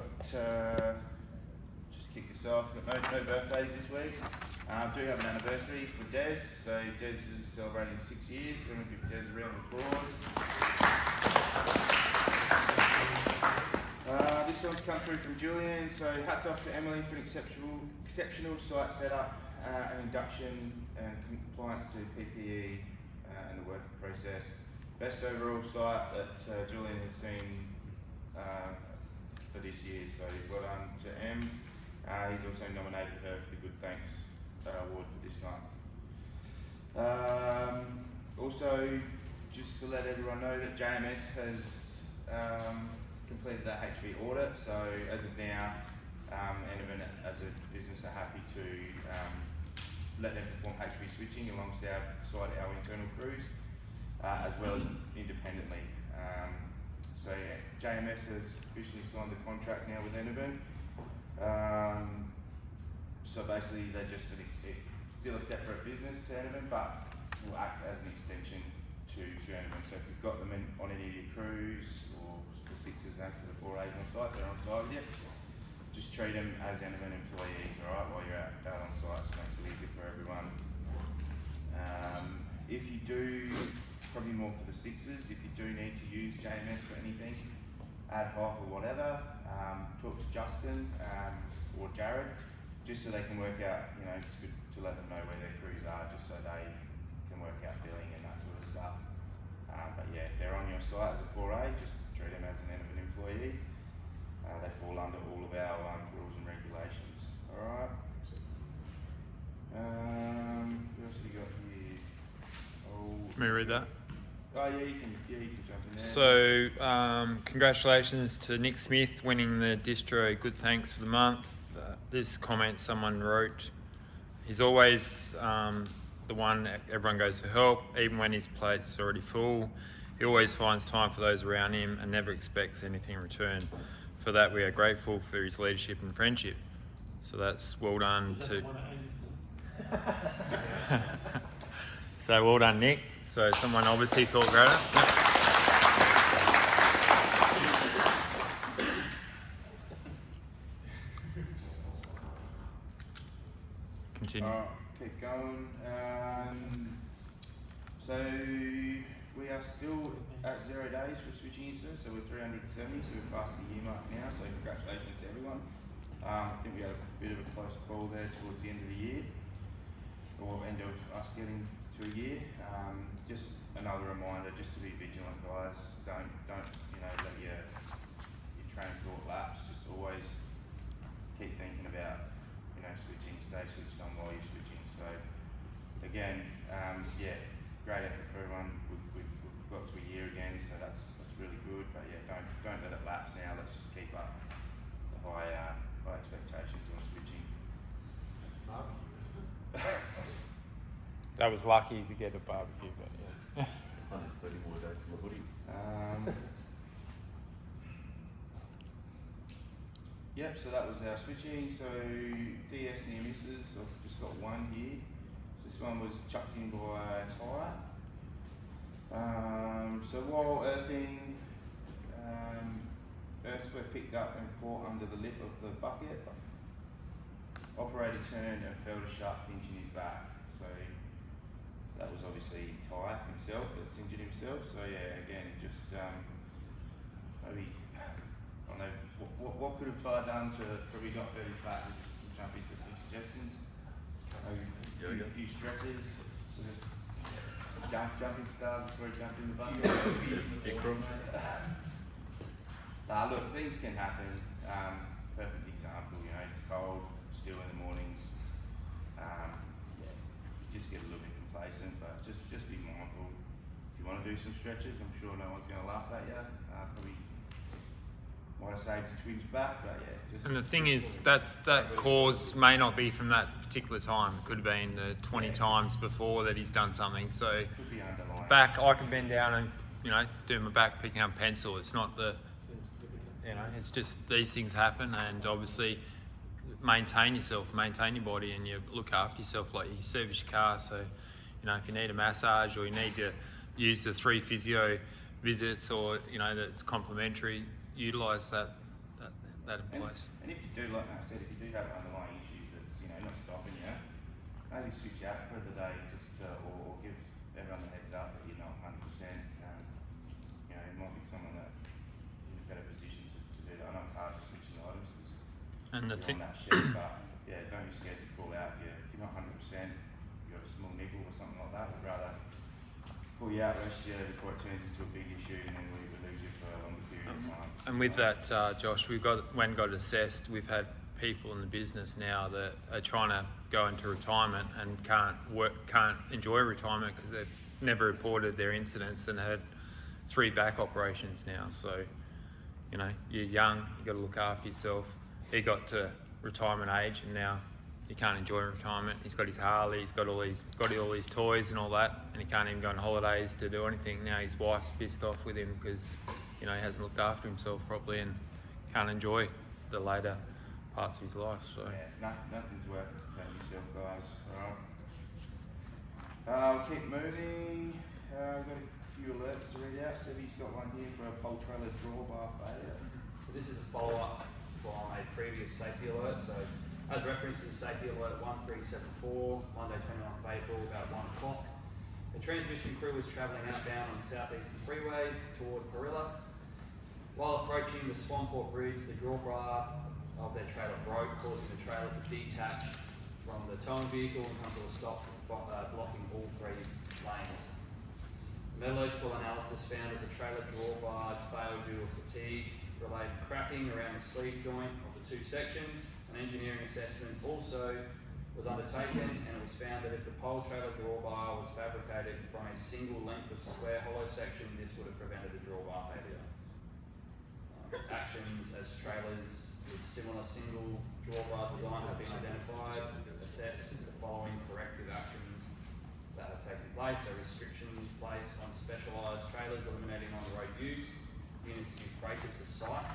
got, just kick this off, got no birthdays this week. Do have an anniversary for Des, so Des is celebrating 6 years, so I'm going to give Des a round of applause. This one's come through from Julian, so hats off to Emily for an exceptional site setup and induction and compliance to PPE and the working process. Best overall site that Julian has seen for this year, so well done to Em. He's also nominated her for the Good Thanks award for this month. Also, just to let everyone know that JMS has completed that HV audit, so as of now, Enervin as a business are happy to let them perform HV switching alongside our internal crews, as well as independently. So yeah, JMS has officially signed the contract now with Enervin. So basically they're just still a separate business to Enervin, but will act as an extension to Enervin. So if you've got them on any of your crews, or the 6s and for the 4As on site, they're on site with you, just treat them as Enervin employees, alright, while you're out on site. Just makes it easy for everyone. If you do, probably more for the 6s, if you do need to use JMS for anything, ad hoc or whatever, talk to Justin or Jared, just so they can work out, it's good to let them know where their crews are, just so they can work out billing and that sort of stuff. But yeah, if they're on your site as a 4A, just treat them as an Enervin employee. They fall under all of our rules and regulations. Alright. What else have we got here? Can we read that? Oh yeah, you can jump in there. So, congratulations to Nick Smith winning the Distro Good Thanks for the month. This comment someone wrote, he's always the one everyone goes for help, even when his plate's already full. He always finds time for those around him and never expects anything in return. For that, we are grateful for his leadership and friendship. So that's well done to... So well done, Nick. So someone obviously thought greater. Continue. Keep going. So we are still at 0 days for switching incidents, so we're 370, so we've passed the year mark now, so congratulations to everyone. I think we had a bit of a close call there towards the end of the year, or end of us getting to a year. Just another reminder, just to be vigilant, guys. Don't let your train of thought lapse. Just always keep thinking about switching, stay switched on while you're switching. So again, yeah, great effort for everyone. We've got to a year again, so that's really good. But yeah, don't let it lapse now. Let's just keep up the high expectations on switching. That's a barbecue, isn't it? That was lucky to get a barbecue, but yeah. 130 more days to the hoodie. Yep, so that was our switching. So DS near misses, I've just got one here. So this one was chucked in by a tyre. So while earthing, earths were picked up and caught under the lip of the bucket. Operator turned and felt a sharp pinch in his back. So that was obviously Ty himself that's injured himself. So yeah, again, just maybe, I don't know, what could have Ty done to probably not hurt his back? We'll jump into some suggestions. Maybe a few stretches, sort of jumping stars before he jumped in the bucket. Look, things can happen. Perfect example, it's cold, still in the mornings. Just get a little bit complacent, but just be mindful. If you want to do some stretches, I'm sure no one's going to laugh at you. Probably might have saved the twins back, but yeah. And the thing is, that cause may not be from that particular time. It could have been the 20 times before that he's done something. So could be underlying. Back, I can bend down and do my back picking up pencil. It's not the, it's just these things happen, and obviously maintain yourself, maintain your body, and you look after yourself. Like you service your car, so if you need a massage or you need to use the 3 physio visits, or that's complimentary, utilise that that in And, place. and if you do, like I said, if you do have underlying issues that's, you know, not stopping you, maybe switch out for the day, just or give everyone the heads up that you're not 100%. You know, it might be someone that is in a better position to do that. I know it's hard to switch the items because And the you're thing, on that shed, but yeah, don't be scared to call out if you're not 100%. You've got a small niggle or something like that. We'd rather pull you out, rest you before it turns into a big issue, and then we lose you for a longer period of time. and with that, Josh, when got assessed, we've had people in the business now that are trying to go into retirement and can't enjoy retirement because they've never reported their incidents and had 3 back operations now. So, you know, you're young, you got to look after yourself. He got to retirement age and now he can't enjoy retirement. He's got his Harley, he's got all these toys and all that, and he can't even go on holidays to do anything. Now his wife's pissed off with him because, you know, he hasn't looked after himself properly and can't enjoy the later parts of his life. So yeah, nothing's worth hurting yourself, guys. All right. We'll keep moving. We've got a few alerts to read out. Sebby's got one here for a pole trailer drawbar failure. So this is a follow-up from a previous safety alert. So as referenced in safety alert 1374, Monday 29th of April, about 1 o'clock. The transmission crew was travelling outbound on Southeastern Freeway toward Parilla. While approaching the Swanport Bridge, the drawbar of their trailer broke, causing the trailer to detach from the towing vehicle and come to a stop, blocking all 3 lanes. Metallurgical analysis found that the trailer drawbar failed due to fatigue-related cracking around the sleeve joint of the 2 sections. An engineering assessment also was undertaken, and it was found that if the pole trailer drawbar was fabricated from a single length of square hollow section, this would have prevented the drawbar failure. Actions as trailers with similar single drawbar design have been identified. Assess the following corrective actions that have taken place. So restrictions placed on specialised trailers eliminating on-road use, units to be freighted to site,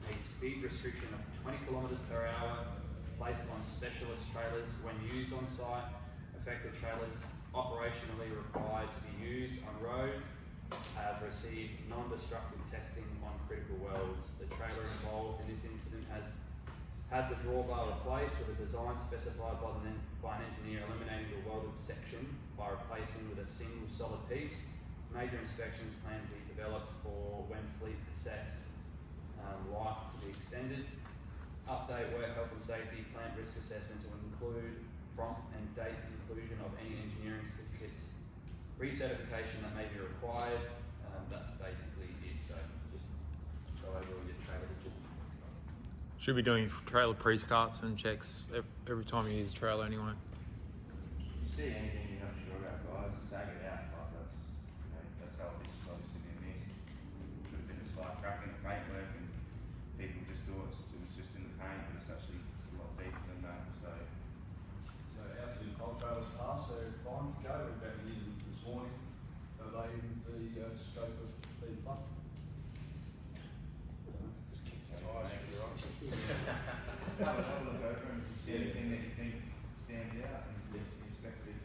a speed restriction of 20 kilometres per hour placed on specialist trailers when used on site, affected trailers operationally required to be used on road, have received non-destructive testing on critical welds. The trailer involved in this incident has had the drawbar replaced with a design specified by an engineer eliminating the welded section by replacing with a single solid piece. Major inspections plan to be developed for when fleet assess life to be extended. Update work health and safety plant risk assessment to include prompt and date inclusion of any engineering certificates, recertification that may be required. That's basically it. So just go over with your trailer. should be doing trailer pre-starts and checks every time you use a trailer anyway. If you see anything you're not sure about, guys, tag it out. Like that's how this has obviously been missed. Could have been a slight crack in the paintwork, and people just thought it was just in the paint, but it's actually a lot deeper than that. So our 2 pole trailers passed, they're fine to go. We're about to use them this morning. They the scope of the fund. just keep your eyes right. Have a look over and see anything that you think stands out and just inspect it.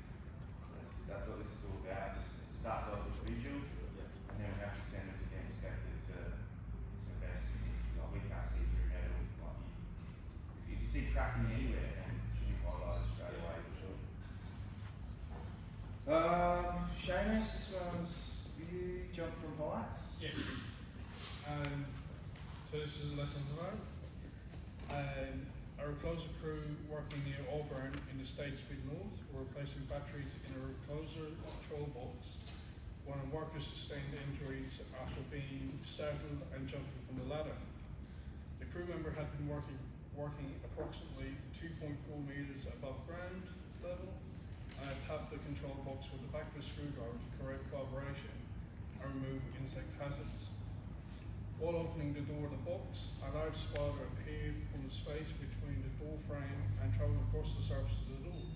That's what this is all about. Just it starts off with visual, and then we have to send it to get inspected to best. Like we can't see through metal. Like if you see cracking anywhere, then it should be highlighted straight away for sure. Seamus, this one's you jump from heights. Yes. So this is a lesson learned. A recloser crew working near Auburn in the Statespeed North were replacing batteries in a recloser Toolbox when workers sustained injuries after being startled and jumping from the ladder. The crew member had been working approximately 2.4 metres above ground level and had tapped the control box with a backless screwdriver to correct vibration and remove insect hazards. While opening the door of the box, a large spider appeared from the space between the door frame and travelled across the surface of the door.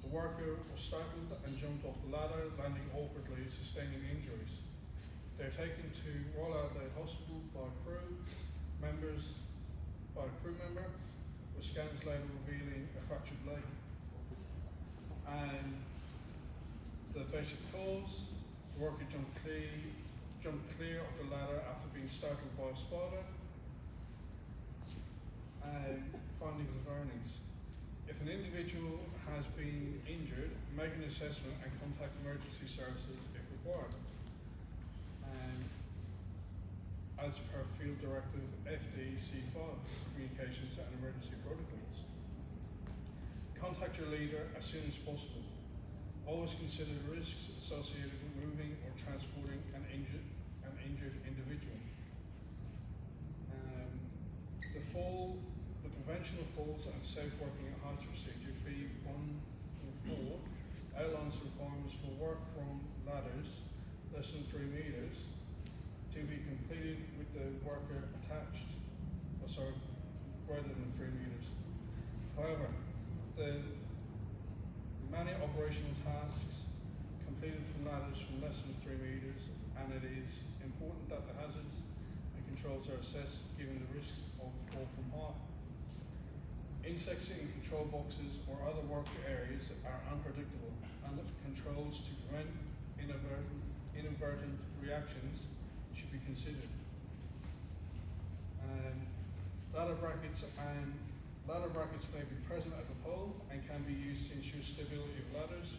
The worker was startled and jumped off the ladder, landing awkwardly, sustaining injuries. They were taken to Royal Adelaide Hospital by a crew member, with scans later revealing a fractured leg. And the basic cause, the worker jumped clear of the ladder after being startled by a spider. findings of earnings. If an individual has been injured, make an assessment and contact emergency services if required. As per Field Directive FDC5, Communications and Emergency Protocols. Contact your leader as soon as possible. Always consider the risks associated with moving or transporting an injured individual. The Prevention of Falls and Safe Working at Heights procedure B144 outlines the requirements for work from ladders less than 3 meters to be completed with the worker attached, greater than 3 meters. However, the many operational tasks completed from ladders from less than 3 meters, and it is important that the hazards and controls are assessed given the risks of fall from height. Insects in control boxes or other work areas are unpredictable, and the controls to prevent inadvertent reactions should be considered. Ladder brackets may be present at the pole and can be used to ensure stability of ladders.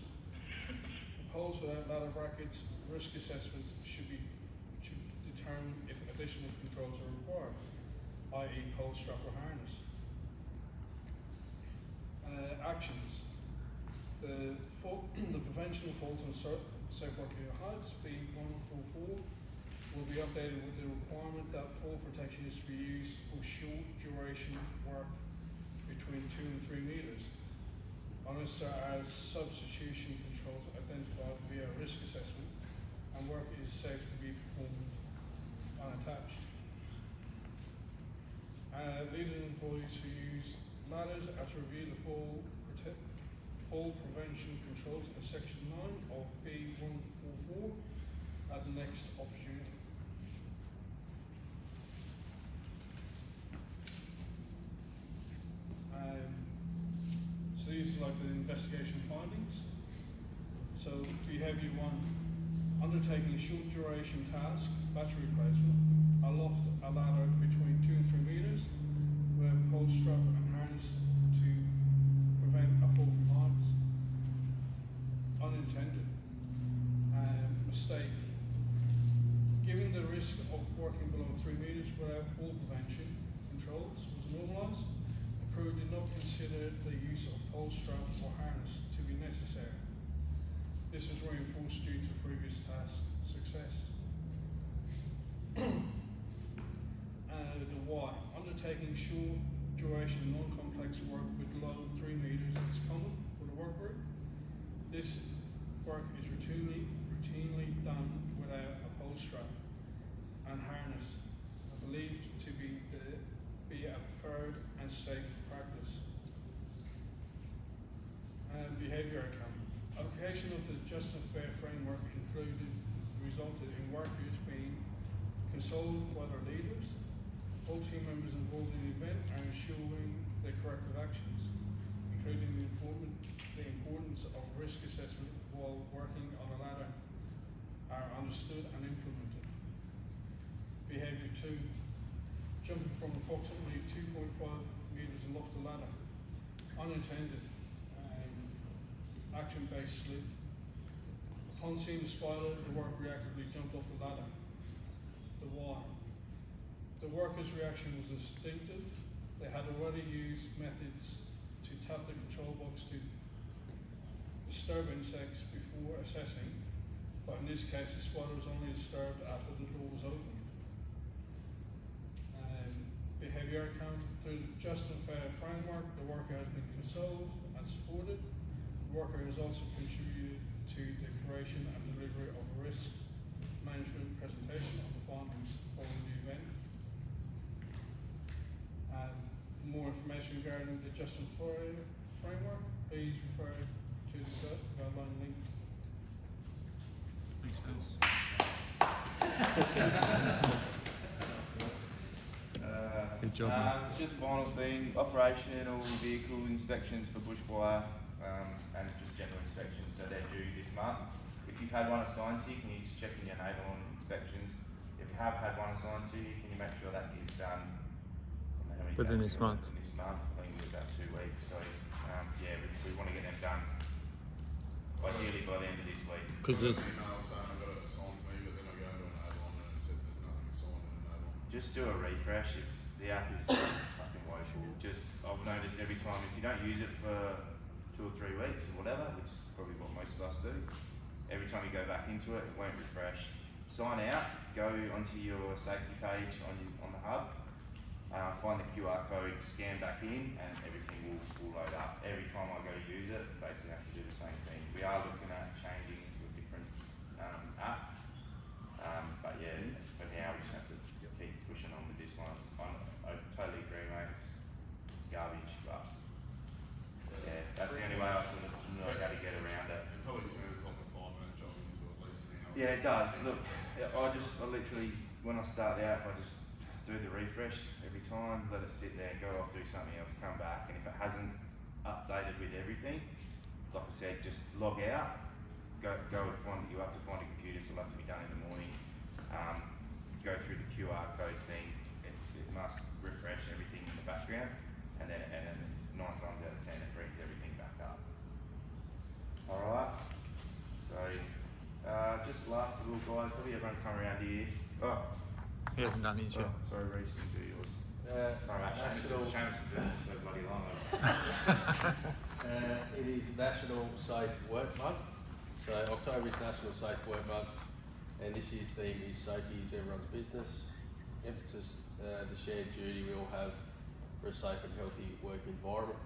For poles without ladder brackets, risk assessments should determine if additional controls are required, i.e. pole strap or harness. Actions. The Prevention of Falls and Safe Working at Heights, B144, will be updated with the requirement that fall protection is to be used for short duration work between 2 and 3 meters, unless there are substitution controls identified via risk assessment and work is safe to be performed unattached. Leaders and employees who use ladders are to review the fall prevention controls in section 9 of B144 at the next opportunity. So these are like the investigation findings. So behaviour 1, undertaking short duration task, battery replacement, aloft a ladder between 2 and 3 meters, with a pole strap and harness to prevent a fall from heights. Unintended. Mistake. Given the risk of working below 3 meters without fall prevention controls was normalised, the crew did not consider the use of pole strap or harness to be necessary. This was reinforced due to previous task success. The why. Undertaking short duration non-complex work below 3 meters is common for the work group. This work is routinely done without a pole strap and harness, believed to be a preferred and safe practice. Behaviour outcome. Application of the Just and Fair framework resulted in workers being consulted by their leaders. All team members involved in the event are ensuring the corrective actions, including the importance of risk assessment while working on a ladder, are understood and implemented. Behaviour 2, jumping from approximately 2.5 meters aloft the ladder. Unintended. Action-based slip. Upon seeing the spider, the worker reactively jumped off the ladder. The why. The worker's reaction was instinctive. They had already used methods to tap the control box to disturb insects before assessing, but in this case the spider was only disturbed after the door was opened. Behaviour outcome. Through the Just and Fair framework, the worker has been consoled and supported. The worker has also contributed to the creation and delivery of a risk management presentation of the findings following the event. For more information regarding the Just and Fair framework, please refer to the guideline link. Thanks, Vince. Good job, mate. Just final thing, operational vehicle inspections for bushfire and just general inspections, so they're due this month. If you've had one assigned to you, can you just check in your name on inspections? If you have had one assigned to you, can you make sure that gets done? Within this month. This month, I think with about 2 weeks. So yeah, we want to get them done ideally by the end of this week. Because there's Email saying I've got it signed to me, but then I go into an Avon and it said there's nothing signed in an Avon. Just do a refresh. The app is fucking woeful. I've noticed every time if you don't use it for 2 or 3 weeks or whatever, which is probably what most of us do, every time you go back into it, it won't refresh. Sign out, go onto your safety page on the hub, find the QR code, scan back in, and everything will load up. Every time I go to use it, basically I have to do the same thing. We are looking at changing into a different app, but yeah, for now we just have to keep pushing on with this one. I totally agree, mate. It's garbage, but yeah, that's the only way I sort of know how to get around it. It probably turns like a 5-minute job into at least an hour. Yeah, it does. Look, I literally, when I start the app, I just do the refresh every time, let it sit there, go off, do something else, come back, and if it hasn't updated with everything, like I said, just log out, go and find, you have to find a computer, so it'll have to be done in the morning, go through the QR code thing, it must refresh everything in the background, and then 9 times out of 10 it brings everything back up. Alright, so just last little guys, probably everyone come around here. Oh, he hasn't done his yet. sorry Reece, you do yours. Sorry mate, National, Seamus is doing it so bloody long. it is National Safe Work Month. So October is National Safe Work Month, and this year's theme is safety is everyone's business. Emphasis the shared duty we all have for a safe and healthy work environment.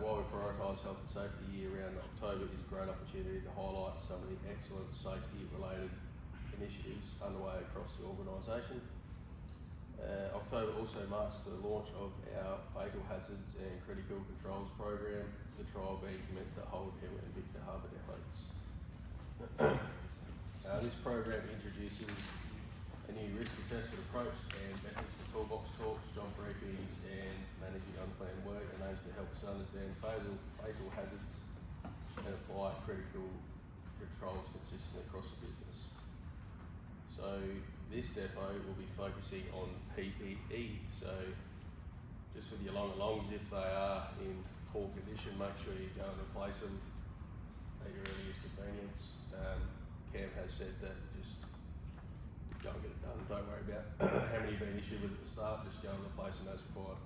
While we prioritise health and safety year round, October is a great opportunity to highlight some of the excellent safety related initiatives underway across the organisation. October also marks the launch of our Fatal Hazards and Critical Controls program, the trial being commenced at Hold Hill and Victor Harbour depots. This program introduces a new risk assessment approach and methods for toolbox talks, job briefings and managing unplanned work, and aims to help us understand fatal hazards and apply critical controls consistently across the business. So this depot will be focusing on PPE. So just with your long longs, if they are in poor condition, make sure you go and replace them at your earliest convenience. Cam has said that just go and get it done. Don't worry about how many you've been issued with at the start, just go and replace them as required.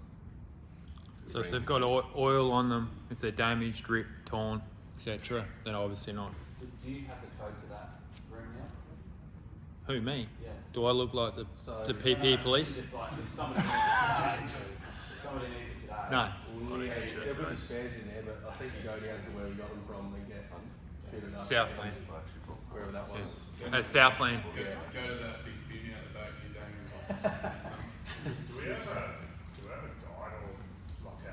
So if they've got oil on them, if they're damaged, ripped, torn, etc., then obviously not. Do you have the code to that room now? Who, me? Yeah. Do I look like the PPE police? If somebody needs it today, No. There'll be spares in there, but I think you go down to where we got them from and get fitted up. Southland. Wherever that was. Southland. Go to that big beauty out the back near Damien's office. Do we have a guide or like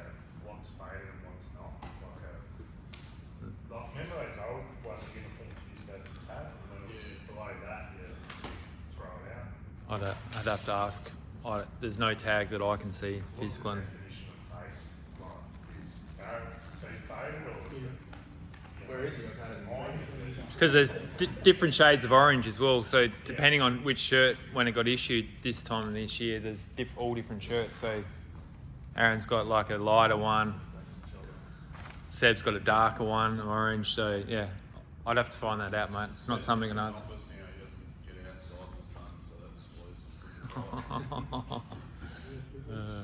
one's faded and one's not? Remember those old ones uniforms used as a tab, and then it was below that, you throw it out. I'd have to ask. There's no tag that I can see What's the physically. definition of fade? Like, is being faded or is it? Where is it? Orange? Because there's different shades of orange as well. So depending on which shirt, when it got issued this time this year, there's all different shirts. So Aaron's got like a lighter one. Seb's got a darker one, orange. So yeah, I'd have to find that out, mate. It's not something I can answer. Office now, he doesn't get outside in the sun, so that's why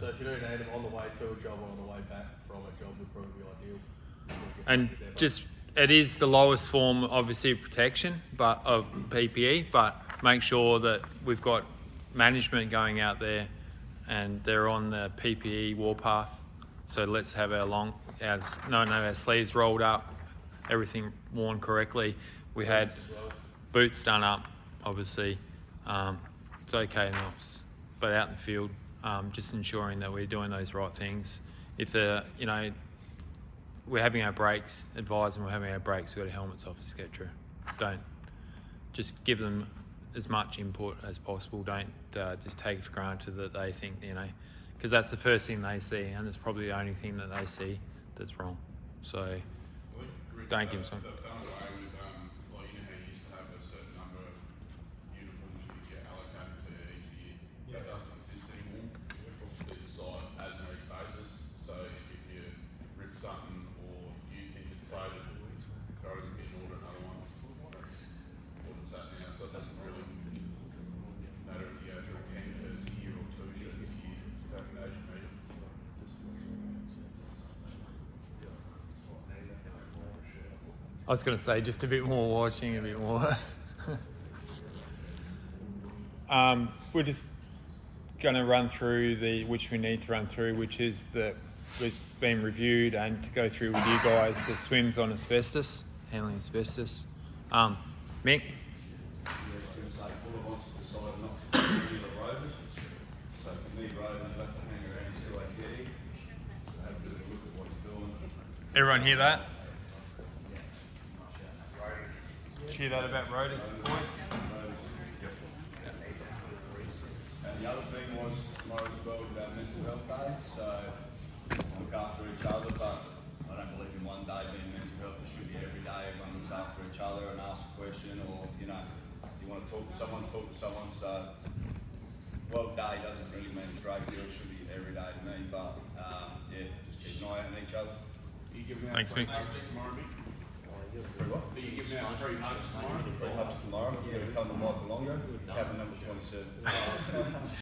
So if you don't need them on the way to a job or on the way back from a job would probably be ideal. And just, it is the lowest form, obviously, of protection, but of PPE. But make sure that we've got management going out there, and they're on the PPE warpath. So let's have our sleeves rolled up, everything worn correctly. We had boots done up, obviously. It's okay in the office, but out in the field, just ensuring that we're doing those right things. If we're having our breaks, advise them we're having our breaks, we've got our helmets off, etc. Don't just give them as much input as possible. Don't just take it for granted that they think, because that's the first thing they see, and it's probably the only thing that they see that's wrong. So don't give them some. They've done away with, like, you know how you used to have a certain number of uniforms you could get allocated to each year. That doesn't exist anymore. They decide as an each basis. So if I was going to say just a bit more washing, a bit more. We're just going to run through which we need to run through, which is it's been reviewed, and to go through with you guys the swims on asbestos, handling asbestos. Mick? Everyone hear that? Did you hear that about rotors, boys? And the other thing was tomorrow as well about mental health day, so look after each other, but I don't believe in one day being mental health. It should be every day. Everyone looks after each other and asks a question, or if you want to talk to someone, talk to someone. So World Day doesn't really mean a great deal. It should be every day to me, but just keep an eye on each other. Are you giving out Thanks, free Mick. hugs tomorrow, Mick? Free what? Are you giving out free hugs tomorrow? Free hugs tomorrow. You're going to come to Michael Longer. Cabin number 27.